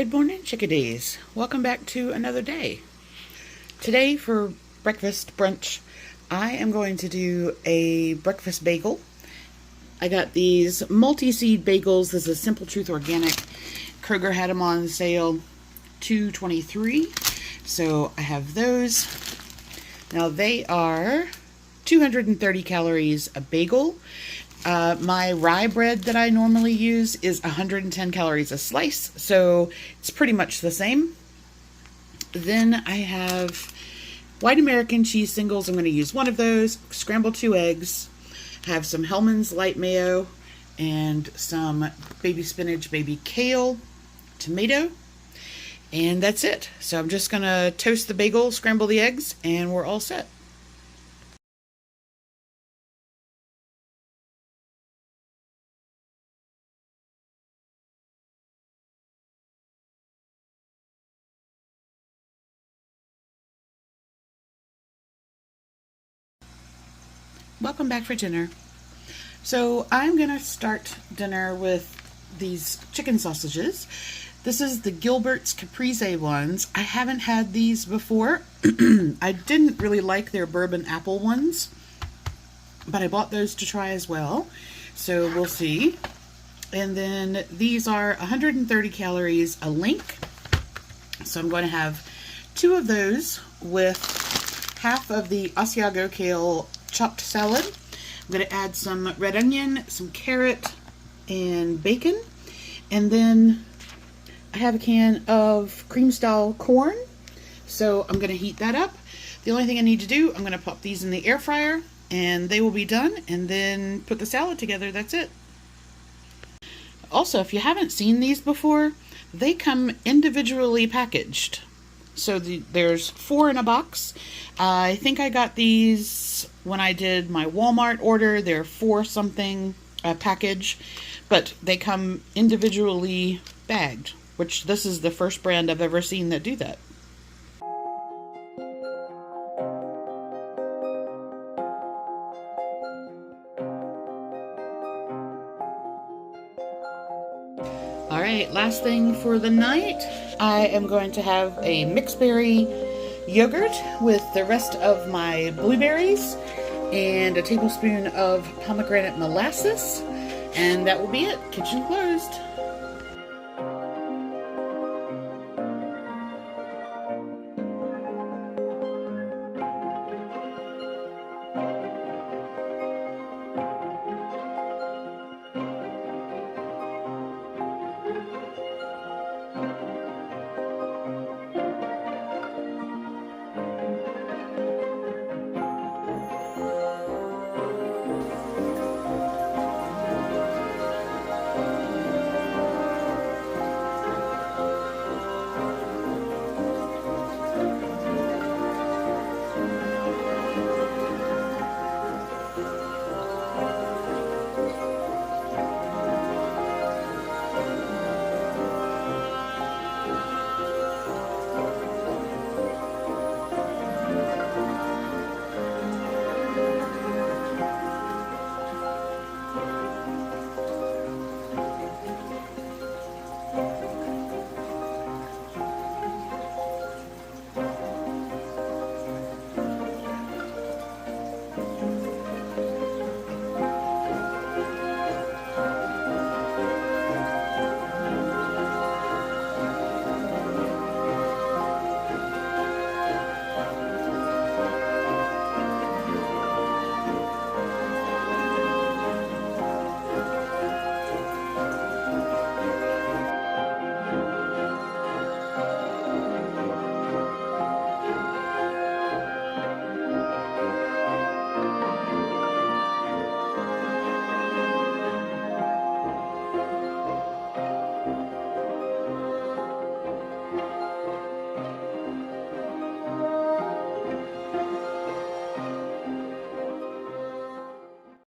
Good morning, chickadees. Welcome back to another day. Today for breakfast brunch, I am going to do a breakfast bagel. I got these MultiSeed Bagels. This is Simple Truth Organic. Kroger had them on sale, $2.23. So I have those. Now they are 230 calories a bagel. My rye bread that I normally use is 110 calories a slice, so it's pretty much the same. Then I have white American cheese singles. I'm going to use one of those. Scrambled 2 eggs. Have some Hellmann's light mayo and some baby spinach, baby kale, tomato, and that's it. So I'm just going to toast the bagel, scramble the eggs, and we're all set. Welcome back for dinner. So I'm gonna start dinner with these chicken sausages. This is the Gilbert's Caprese ones. I haven't had these before. I didn't really like their bourbon apple ones, but I bought those to try as well. So we'll see. And then these are 130 calories a link. So I'm going to have 2 of those with half of the Asiago kale chopped salad. I'm going to add some red onion, some carrot, and bacon. And then I have a can of cream style corn. So I'm going to heat that up. The only thing I need to do, I'm going to pop these in the air fryer and they will be done, and then put the salad together. That's it. Also, if you haven't seen these before, they come individually packaged. So there's 4 in a box. I think I got these when I did my Walmart order. They're 4 something package, but they come individually bagged, which this is the first brand I've ever seen that do that. Alright, last thing for the night, I am going to have a mixed berry yogurt with the rest of my blueberries and a tablespoon of pomegranate molasses, and that will be it. Kitchen closed.